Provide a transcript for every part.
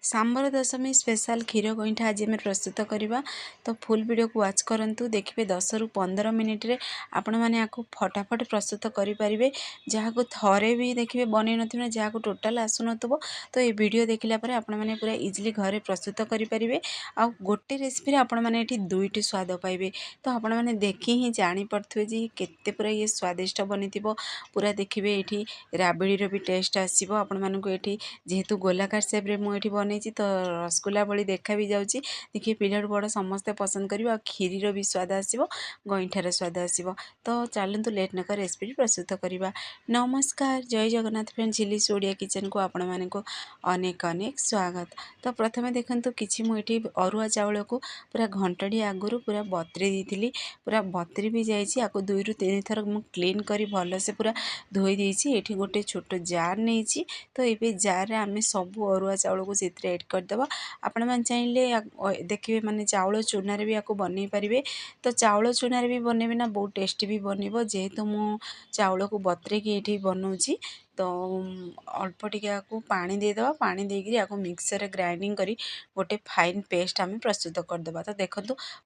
सांबर दशमी special क्षीर गईठा आज आम प्रस्तुत करवा। तो फुल वीडियो को वाच करंतु देखिए 10 रु 15 मिनिट रे आपण मैंने आपको फटाफट प्रस्तुत करें। जहाँ को थरे भी देखिए बनई ना जहाँ को टोटाल आसुन तो ये वीडियो देखला पर आपण मैंने पूरा इजिली घरे प्रस्तुत करें। आ गोटे रेसिपी आपण मैंने दुईटी स्वाद पाइबे। तो आपण मैंने देखी ही जापे जी केते पूरा ये स्वादिष्ट बनी पूरा देखिए ये राबिड़ी भी टेस्ट आसो। आपण मानक ये जेहेतु गोलाकार सेप रे मुझे बन तो रसगुल्ला भली देखा भी जाऊँगी। देखिए पिलाठू बड़ समस्ते पसंद करेंगे आ क्षीर भी स्वाद आसो गईठार स्वाद आसो। तो चलतु लेट नक रेसिपी प्रस्तुत करवा। नमस्कार जय जगन्नाथ फ्रेंड झिलिस ओडिया किचन को आपण मानक अनेक अनेक स्वागत। तो प्रथमे देखंतु किछि मुठी अरुआ चाउल को पूरा घंटाडी आगुरु पूरा बतरी देती पूरा बतरी भी जाइए। आपको 2 रु 3 थर मु क्लीन करी भल से पूरा धोई देइछि। एठी गोटे छोट जार नहीं तो ये जार रे आमे सब अरुआ चाउल को एड करदे। आपण मैंने चाहिए देखिए माने चाउल चूना भी आपको बनई पारे। तो चाउल चूना भी बनइबे ना बहुत टेस्टी भी बनइबो। जेहेतु मु चाउल को बतरेकी ये बनाऊँगी तो अल्प टिके आपको पानी देदेवा। पानी देकर आपको मिक्सर ग्राइंडिंग करी गोटे फाइन पेस्ट आम प्रस्तुत करदे। तो देखो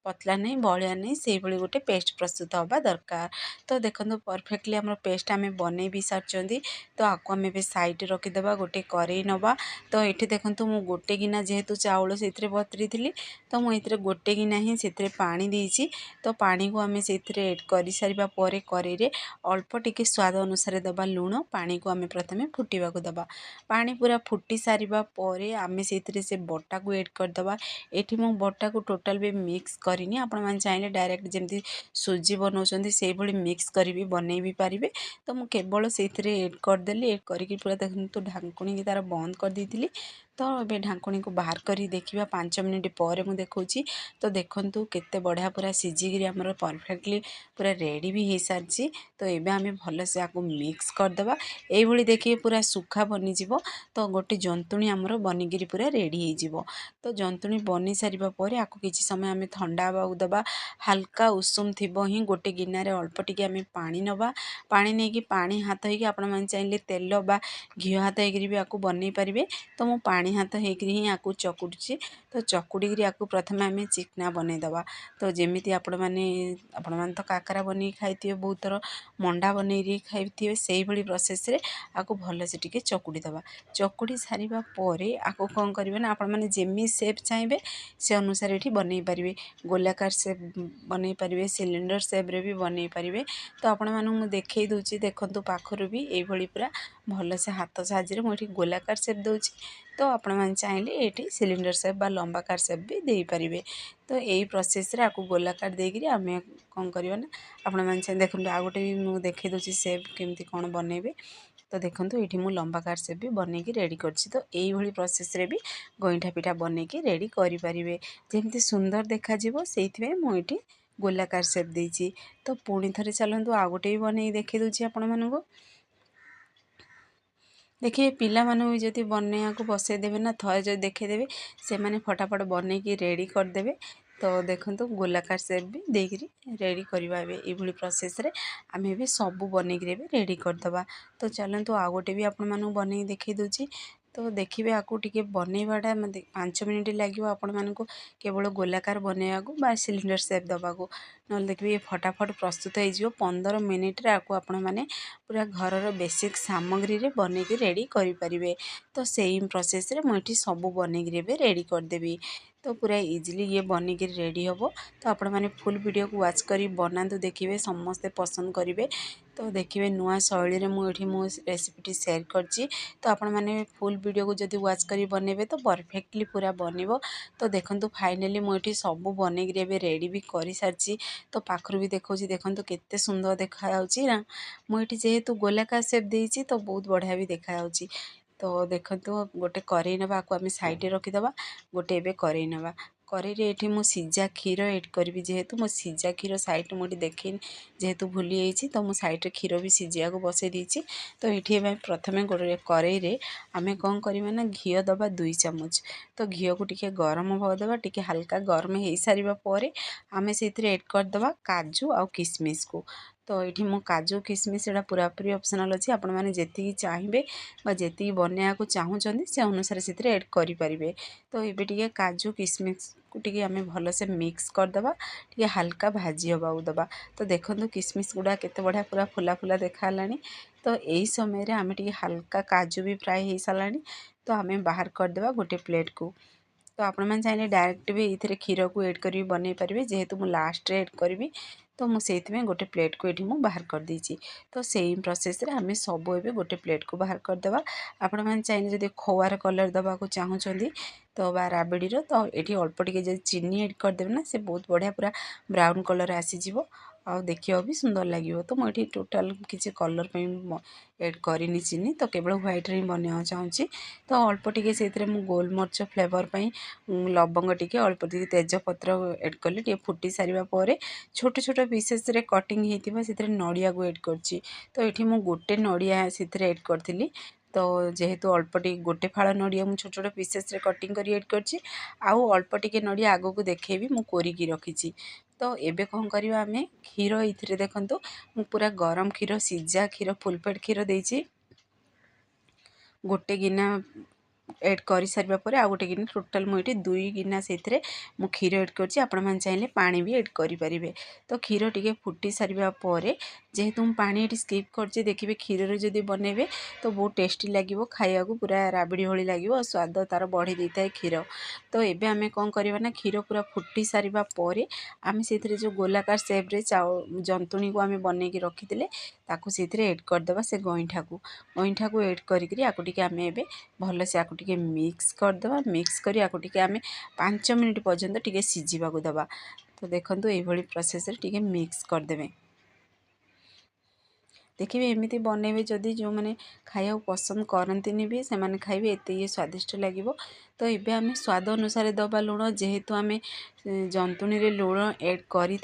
पतला नहीं बलिया नहीं से भली गोटे पेस्ट प्रस्तुत होगा दरकार। तो देखो परफेक्टली आम पेस्ट आम बनई भी सारी। तो आपको आम साइड रखीदे गोटे करेई नवा। तो ये देखो मु गोटे गिना जेहेतु चाउल से बतरी थी तो मुझे गोटे गिना ही से पानी देइछि। तो पानी को आम से एड कर सारा करेई अल्प टिके स्वाद अनुसार दबा लुण। पानी को आम प्रथमे फुटिबा को दबा। पानी पूरा फुटी सारिबा परे आमे से बटा को ऐड करदबा। एठी मो बटा को टोटाल भी मिक्स करिनी। आपण माने चाहिले डायरेक्ट जेमती सुजी बनाउछंती से भली मिक्स करी भी बनई भी पारिबे। तो मु केवल से ऐड करदेली। ऐड करिक पूरा देखंतु ढांकुणी की तार बंद कर देइतिली। तो ये ढांकुणी को बाहर करी देखिबा 5 मिनिट पर मु देखौछि। तो देखंतु केते बढ़िया पूरा सिजिगिरी हमर परफेक्टली पूरा रेडी भी हो सारी। तो एबे आमे भल से आपको मिक्स करदबा। एई भली देखिए पूरा सुखा बनी जिवो। तो गोटे जंतुणी आमर बनिगिरी पूरा रेडी हो जिवो। तो जंतुणी बनी सारिबा परे आपको किछि समय आमे ठंडा हवा दबा। हल्का उषुम थिबो ही गोटे गिनारे अल्प टिके आमे पानी नबा। पानी नहीं कि पानी हाथ होइकि आपण माने चाहिए तेल बा घी हाथ होइकि भी आपको बनई पारिबे। तो मु पानी हाथ होइकि ही आपको चकुड़ी। तो चकुड़ी आपको प्रथमे आमे चिकना बनई दबा। तो जेमिति आपण माने तो काकरा बनी खाइथिबे बहुत थर मंडा बनई खाइथिबे सेही भली प्रोसेस रे आपको भल से टिके चकुड़ी दबा। चकुड़ी सारिबा परे आपको कौन करिवे ना आपण माने जेमी शेप चाहिए से अनुसार ये बनई पारिबे। गोलाकार शेप बनई पारिबे सिलिंडर शेप रे भी बनई पारिबे। तो आपण मानू मु देखई दूची देखंतु पाखरु भी एई भली पूरा भल से हाथ साहाଯ୍य मुझे गोलाकार शेप दूची। तो आपण माने चाहिए ये सिलिंडर शेप बा लंबाकार शेप भी दे पारिबे। तो यही प्रोसेस रे आपको गोलाकार देकरी आमे कौन करबा ना आपण माने चाहिए देखंतु आ गोटे भी मु देखई दूची शेप केमती कोन बनइबे। तो देखंतु ये मु लंबाकार शेप भी बनईकी रेडी करछि। तो यही भली प्रोसेस रे भी गईठा पिठा बनईकी रेडी करि पारिबे। जेमती सुंदर देखा जिवो सेइथिबे मु एठी गोलाकार शेप देइछि। तो पुणी थरे चलंतु आ गोटे भी बनई देखई दूछि आपण मानकु। देखिए पिला मानु भी जदि बनैया को बसई देबे ना थरे जदि देखई देबे से माने फटाफट बनईकी रेडी कर देबे। तो देखंतु गोलाकार शेप भी देकरी रेडी करबा। ए भली प्रोसेस रे आमे भी सब बनईकी भी रेडी करदबा। तो चलंतु आ गोटे भी आपण मानु बनई देखई दोछि। तो देखिए आपको टिके बनईबाटा 5 मिनिट लगे आपण मानकु केवल गोलाकार बनैया को बा सिलिंडर शेप दबा को। न देखिए फटाफट प्रस्तुत हो 15 मिनिट रे आपको आपण माने पूरा घर बेसिक सामग्री रे बनईकी रेडी करि परिबे। तो सेम प्रोसेस रे मुझे सब बनईकी भी रेडी करदेवी। तो पूरा इजिली ये बनईकी रेडी हम। तो आपण माने फुल वीडियो को वाच करी बनातु देखिए समस्ते पसंद करेंगे। तो देखिए नुआ शैली रे मुझे मो रेसिपीटी शेयर करछि। तो आपण माने फुल वीडियो को जदि वाच करी बनेबे तो परफेक्टली पूरा बनिबो। तो देखंतु फाइनली मुझे सब बनईकी भी रेडी भी कर सारी। तो पाखरु भी देखौछि देखंतु केते सुंदर देखा जाउछि ना। मुझे जेहेतु गोलाकार शेप देइछि तो बहुत बढ़िया भी देखा जाउछि। तो देखंतु गोटे करेई नबा आपको आम साइड रखीदबा। गोटे एबे करेई नबा करेई रे एठी मु सिजा क्षीर ऐड करी। जेहेतु मो सिजा क्षीर साइड मुझे देखे जेहेतु भूली जाइए तो मु साइड रे क्षीर भी सिजिया को बसई देइछि। तो ये प्रथमे गोटे करेई रे आमे कौन करबा ना घी दबा 2 चम्मच। तो घी को टिके गरम हवा दबा। टिके हल्का गरम हो सारिबा परे आमे सेथिरे ऐड करदबा काजू आ किशमिश को। तो ये मो काजू किसमिश एटा पूरापूरी ऑप्शनल अच्छी आपण मैंने जी चाहिए जी बनवाक चाहूँगी से अनुसार से ऐड करें। तो ये काजू किसमिश को टी आम भलसे मिक्स करदे टी हाल्का भाजी हवा दबा। तो देखो किसमिश गुड़ा केते बढ़िया पूरा फुला फुला देखा। तो यही समय आम टी हाल्का काजू भी फ्राए हो सारा। तो आम बाहर करदे गोटे प्लेट को। तो आपण मैंने चाहिए डायरेक्ट भी ये क्षीर को एड कर बनई पारे जेहेतु मुझे लास्ट एड करी। तो मुझे गोटे प्लेट को ये बाहर कर देछि। तो सेम प्रोसेस रे आम सब ए गोटे प्लेट को बाहर करदे। आपण मैंने चाहिए जब खोआर कलर दबा को चाहूँगी तो बा राबिड़ी तो ये अल्प टे चीनी एड करदेवे ना से बहुत बढ़िया पूरा ब्राउन कलर आसीज आ देखा भी सुंदर लगे। तो मुझे टोटाल किसी कलर एड करनी चीनी तो केवल व्हाइट रे बनवा चाहूँगी। तो अल्प टे से गोलमरीच फ्लेवर पर लवंग टी अल्प टे तेजपत्र एड कले टे फुटी सारापर छोट छोट पीसेस रे कटिंग होती से नड़िया को एड कर। तो ये मुझे गोटे नड़िया से एड करी। तो जेहेतु अल्प टे गोटे फाड़ नड़िया मुझे छोट छोट पीसेस रे कटिंग कर एड कर अल्प टे नड़िया आग को देखेबी मुझे कोरिकी रखी। तो एबे कौन करवा आम क्षीर ये देखु पूरा गरम क्षीर सीझा क्षीर फुल पेट क्षीर देछि गोटे गिना एड कर सारापर आ गोटे गिना टोटाल मुझे 2 गिना से क्षीर एड कर चाहिए पानी भी एड करें। तो क्षीर टी फुटी सारापर जेहेतु मुझे पानी ये स्किप कर देखिए क्षीर जब बनइबे तो बहुत टेस्टी लगे खाया पूरा राबिड़ी भली लगे स्वाद तार बढ़ी दे था क्षीर। तो ये आम कौन करवा ना क्षीर पूरा फुटी सारापर आम से जो गोलाकार सेप्रे जंतुणी को आम बनई रखी से एड करदे से गईठा को एड करी आम ए भलसे आपको टे मिक्स करदे। मिक्स करी आपको टे आम 5 मिनिट पर्यंत टे सीझा दबा। तो देखो ये प्रोसेस टे मिक्स करदे। देखिए एमती बनइबे जदि जो मैंने खाया पसंद करती भी से मैंने खाइबे एत ये स्वादिष्ट लगे। तो ये आम स्वाद अनुसार दबा लुण जेहेतु आम जंतुणी रे लुण एड करी।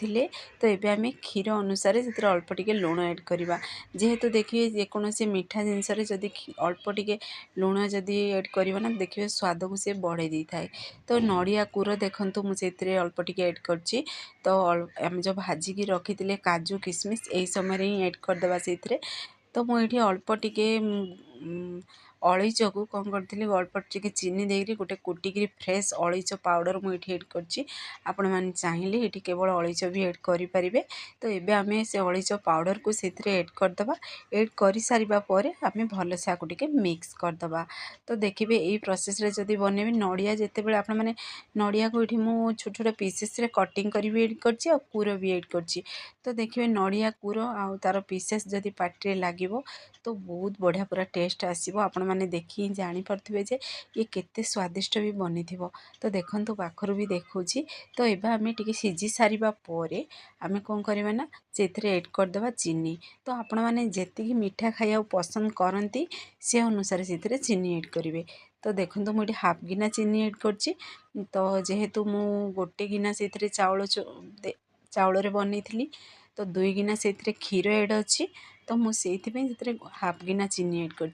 तो ये आम क्षीर अनुसार से अल्प टे लुण एड करवा जेहेतु देखिए जेकोसी मीठा जिनस जदि अल्प टे लुण जदि एड करना देखिए स्वाद को सी बढ़े दी थाए। तो नड़िया कूर देखु मुझे अल्प टे एड कर। तो आम जो भाजिकी रखी काजू किसमिश यही समय ही एड करदे से। तो मुझे अल्प टे अलैच को कौन करी अल्प टे चीनी देकर गोटे कुटिकी फ्रेश अलैच पाउडर मुझे एड कर चाहिए ये केवल अलैच भी एड करें। तो ये आम से अलैच पाउडर को से एड करदे एड कर सारापर आम भलसे आपको टे मिक्स करदे। तो देखिए यही प्रोसेस रे जदि बनइबे नड़िया जिते बड़े आप मैंने नड़िया को ये मुझे छोट छोट पीसेस रे कटिंग कर एड कर कूर भी एड कर। तो देखिए नड़िया कूर आ तार पीसेस जदि पार्टी लगे तो बहुत बढ़िया पूरा टेस्ट आसो आपण मैंने देखी जापे जे ये केते स्वादिष्ट भी बनी थी। तो देखो पाखर भी देखुची। तो ये आम टे सीझी सारापर आम कौन करवा ना से एड करदे चीनी। तो आपण मैंने जी मीठा खाया पसंद करती से अनुसार से चीनी एड करेंगे। तो देखो मुझे हाफ गिना चीनी एड कर। तो जेहेतु मु गोटे गिना से चाउल रे बनई तो 2 गिना से क्षीर एड अच्छी। तो मुझे हाफ गिना चीनी एड कर।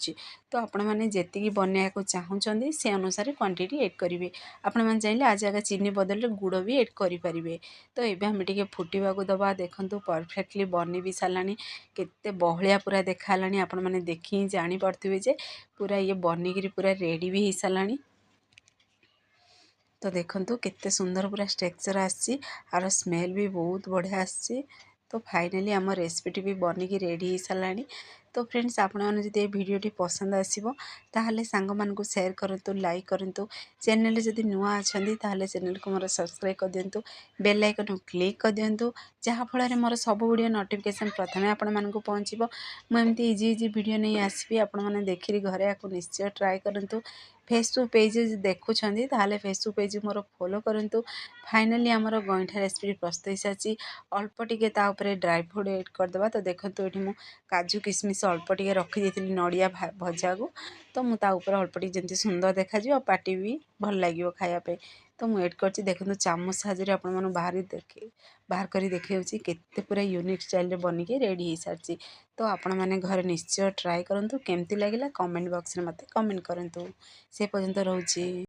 तो आपण मैंने जी बनवाक चाहूँगी से अनुसार क्वांटिटी एड करेंगे। आपण मैंने चाहिए आज आगे चीनी बदल गुड़ भी एड करें। तो ये आम टे फुटवा दबा देखो परफेक्टली बनी भी सारा केते बहलिया पूरा देखा आपण मैंने देखी जापे जे पूरा ये बनिकी पूरा रेडी भी हो सारा। तो देखो केते सुंदर पूरा स्ट्रक्चर आसी आर स्मेल भी बहुत बढ़िया आसी। तो फाइनली आम रेसिपीटी भी बनिकी रेडी हो सारा। तो फ्रेंड्स आपण मैंने जब ये वीडियोटी पसंद आसो ताहले सांग मानकु शेयर करंतु लाइक करंतु चैनल जदि नुआ अच्छा ताहले चैनल को मोर सब्सक्राइब कर दिंतु बेल आइकन क्लिक कर दिंतु जहाँफल मोर सब वीडियो नोटिफिकेशन प्रथम आपण मानकु पहुँचो। मुझे इजी इजी वीडियो नहीं आसबि आपण मैंने देखिरी घरे आपको निश्चय ट्राए करंतु। फेसबुक पेज देखुं ताहले फेसबुक पेज मोर फॉलो करंतु। फाइनली आमर गईठा रेसिपी प्रस्तुत हो सारी अल्प टे ड्राई फ्रूट एड करदे। तो देखो ये मुझे काजू किसमिश अल्प टे रखी दी नड़िया भजा को। तो मुझे अल्प टे जमी सुंदर देखा पार्टी भी भल लगे खायापे। तो मुझे एड कर देखो चामच साहाଯ୍य आपण मैंने बाहर कर देखी केते पूरा यूनिक स्टाइल बनिकी रेडी हो सारी। तो आपण मैंने घर निश्चय ट्राए करूँ केमती लगे कमेंट बॉक्स में मत कमेंट करूँ। से पर्यंत रोची।